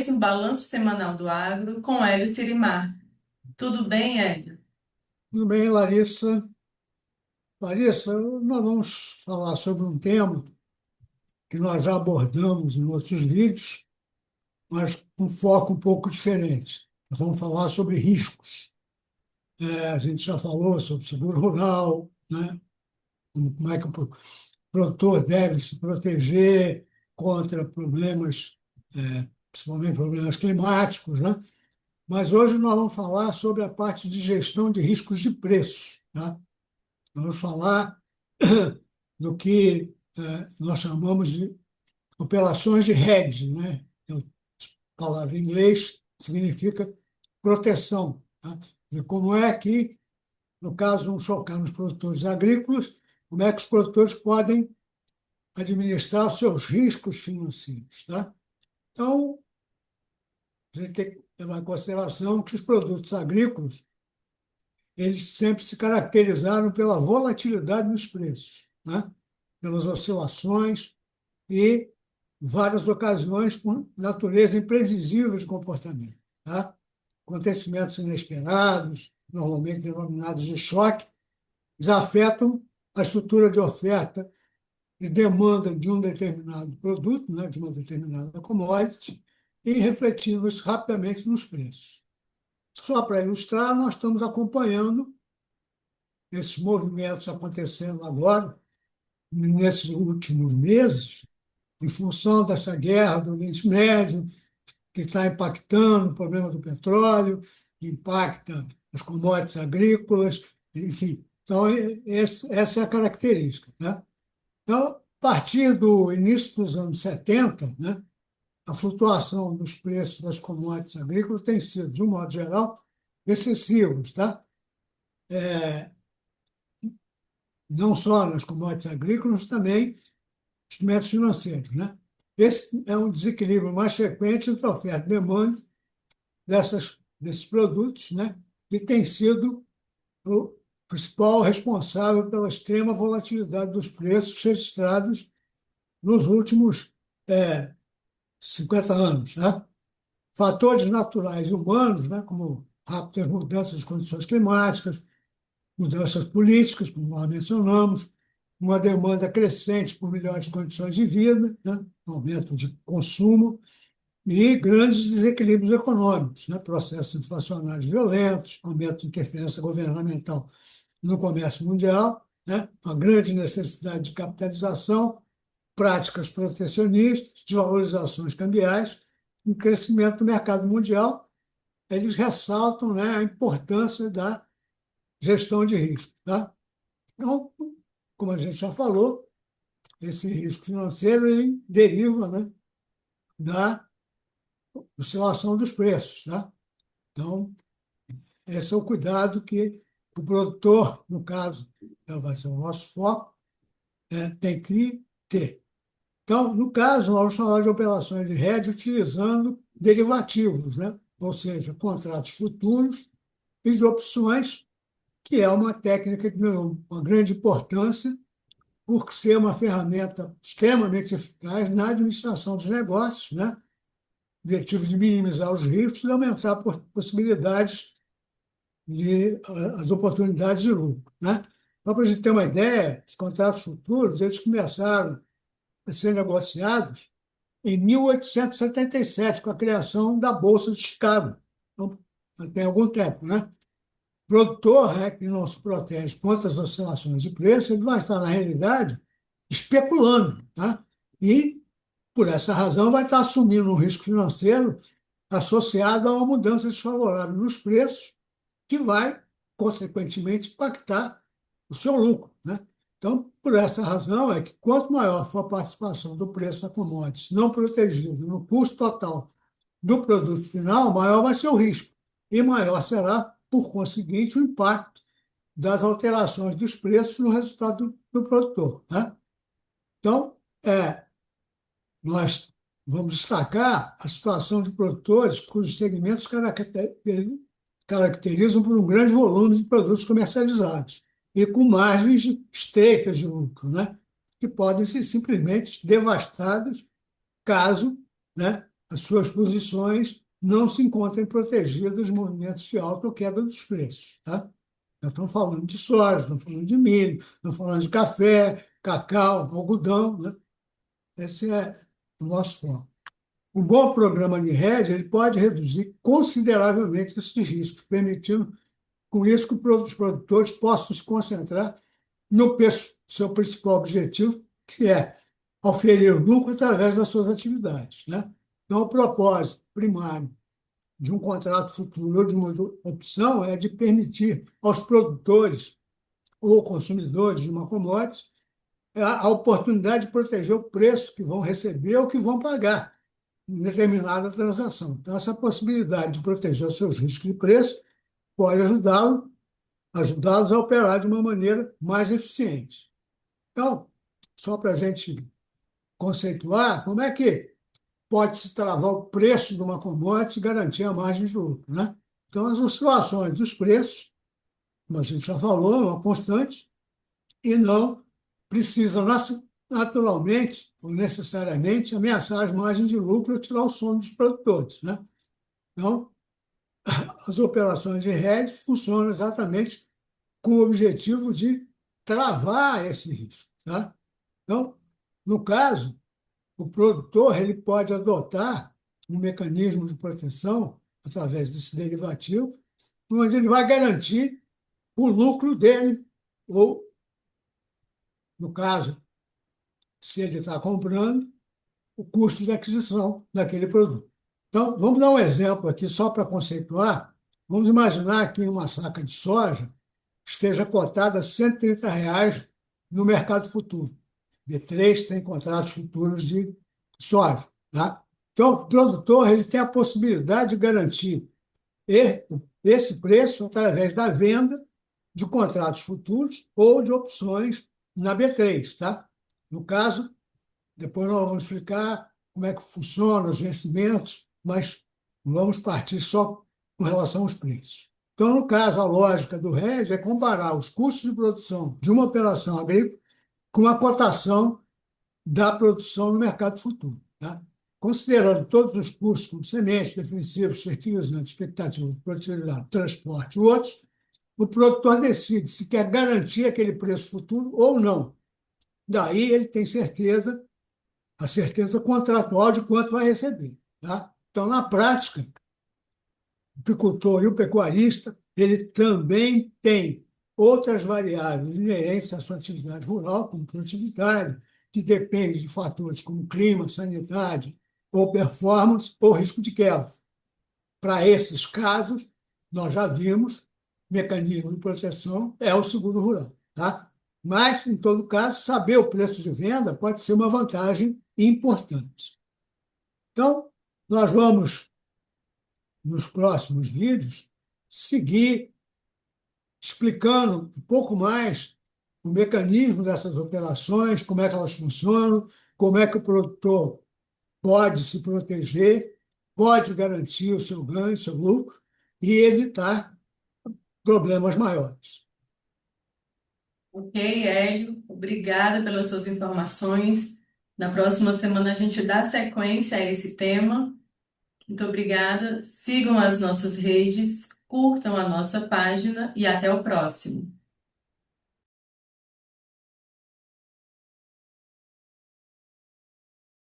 mais um Balanço Semanal do Agro com Hélio Sirimar. Tudo bem, Hélio? Tudo bem, Larissa? Larissa, nós vamos falar sobre um tema que nós já abordamos em outros vídeos, mas com um foco um pouco diferente. Nós vamos falar sobre riscos. A gente já falou sobre seguro rural, né? Como é que o produtor deve se proteger contra problemas, principalmente problemas climáticos, né? Mas hoje nós vamos falar sobre a parte de gestão de riscos de preço, tá? Vamos falar do que nós chamamos de operações de hedge, né? A palavra em inglês significa proteção, tá? E como é que, no caso, vamos focar nos produtores agrícolas, como é que os produtores podem administrar seus riscos financeiros, tá? Então, a gente tem que levar em consideração que os produtos agrícolas eles sempre se caracterizaram pela volatilidade nos preços, né? Pelas oscilações e várias ocasiões por natureza imprevisível de comportamento, tá? Acontecimentos inesperados, normalmente denominados de choque, eles afetam a estrutura de oferta e demanda de um determinado produto, né, de uma determinada commodity, e refletindo isso rapidamente nos preços. Só para ilustrar, nós estamos acompanhando esses movimentos acontecendo agora, nesses últimos meses, em função dessa guerra do Oriente Médio, que está impactando o problema do petróleo, que impacta as commodities agrícolas, enfim. Então, essa é a característica, né? Então, a partir do início dos anos 70, né, a flutuação dos preços das commodities agrícolas tem sido, de um modo geral, excessivos, tá? Não só nas commodities agrícolas, também instrumentos financeiros, né? Esse é um desequilíbrio mais frequente entre a oferta e demanda desses produtos, né? Que tem sido o principal responsável pela extrema volatilidade dos preços registrados nos últimos 50 anos, né? Fatores naturais e humanos, né? Como rápidas mudanças das condições climáticas, mudanças políticas, como nós mencionamos, uma demanda crescente por melhores condições de vida, né? Aumento de consumo e grandes desequilíbrios econômicos, né? Processos inflacionários violentos, aumento de interferência governamental no comércio mundial, né? Uma grande necessidade de capitalização, práticas protecionistas, desvalorizações cambiais, um crescimento do mercado mundial. Eles ressaltam, né, a importância da gestão de risco, tá? Então, como a gente já falou, esse risco financeiro ele deriva, né, da oscilação dos preços, tá? Então, esse é o cuidado que o produtor, no caso, vai ser o nosso foco, tem que ter. Então, no caso, nós vamos falar de operações de hedge utilizando derivativos, né? Ou seja, contratos futuros e de opções, que é uma técnica que ganhou uma grande importância por ser uma ferramenta extremamente eficaz na administração dos negócios, né? Objetivo de minimizar os riscos e aumentar possibilidades de as oportunidades de lucro, né? Só para a gente ter uma ideia, os contratos futuros eles começaram a ser negociados em 1877, com a criação da Bolsa de Chicago. Então, tem algum tempo, né? O produtor, né, que não se protege contra as oscilações de preço, ele vai estar, na realidade, especulando, tá? E, por essa razão, vai estar assumindo um risco financeiro associado a uma mudança desfavorável nos preços, que vai, consequentemente, impactar o seu lucro, né? Então, por essa razão, é que quanto maior for a participação do preço da commodity não protegido no custo total do produto final, maior vai ser o risco. E maior será, por conseguinte, o impacto das alterações dos preços no resultado do produtor, né? Então, nós vamos destacar a situação de produtores cujos segmentos caracterizam por um grande volume de produtos comercializados e com margens estreitas de lucro, né? Que podem ser simplesmente devastados caso, né, as suas posições não se encontrem protegidas dos movimentos de alta ou queda dos preços. Tá? Nós estamos falando de soja, estamos falando de milho, estamos falando de café, cacau, algodão. Né? Esse é o nosso foco. Um bom programa de hedge ele pode reduzir consideravelmente esses riscos, permitindo, com isso, que os produtores possam se concentrar no seu principal objetivo, que é oferir lucro através das suas atividades. Né? Então, o propósito primário de um contrato futuro ou de uma opção é de permitir aos produtores ou consumidores de uma commodity a oportunidade de proteger o preço que vão receber ou que vão pagar em determinada transação. Então, essa possibilidade de proteger os seus riscos de preço pode ajudá-los a operar de uma maneira mais eficiente. Então, só para a gente conceituar, como é que pode-se travar o preço de uma commodity e garantir a margem de lucro, né? Então, as oscilações dos preços, como a gente já falou, é uma constante e não precisam naturalmente ou necessariamente ameaçar as margens de lucro ou tirar o sono dos produtores, né? Então, as operações de hedge funcionam exatamente com o objetivo de travar esse risco, tá? Então, no caso, o produtor ele pode adotar um mecanismo de proteção através desse derivativo, onde ele vai garantir o lucro dele, ou, no caso, se ele está comprando, o custo de aquisição daquele produto. Então, vamos dar um exemplo aqui, só para conceituar. Vamos imaginar que uma saca de soja esteja cotada a R$ 130 no mercado futuro. B3 tem contratos futuros de soja. Tá? Então, o produtor ele tem a possibilidade de garantir esse preço através da venda de contratos futuros ou de opções na B3. Tá? No caso, depois nós vamos explicar como é que funciona os vencimentos, mas vamos partir só com relação aos preços. Então, no caso, a lógica do hedge é comparar os custos de produção de uma operação agrícola com a cotação da produção no mercado futuro. Tá? Considerando todos os custos, como sementes, defensivos, fertilizantes, expectativas de produtividade, transporte e outros, o produtor decide se quer garantir aquele preço futuro ou não. Daí ele tem a certeza contratual de quanto vai receber. Tá? Então, na prática, o apicultor e o pecuarista, ele também tem outras variáveis inerentes à sua atividade rural, como produtividade, que depende de fatores como clima, sanidade, ou performance, ou risco de queda. Para esses casos, nós já vimos, mecanismo de proteção é o seguro rural. Tá? Mas, em todo caso, saber o preço de venda pode ser uma vantagem importante. Então, nós vamos, nos próximos vídeos, seguir explicando um pouco mais o mecanismo dessas operações, como é que elas funcionam, como é que o produtor pode se proteger, pode garantir o seu ganho, o seu lucro e evitar problemas maiores. Ok, Hélio, obrigada pelas suas informações. Na próxima semana a gente dá sequência a esse tema. Muito obrigada. Sigam as nossas redes, curtam a nossa página e até o próximo.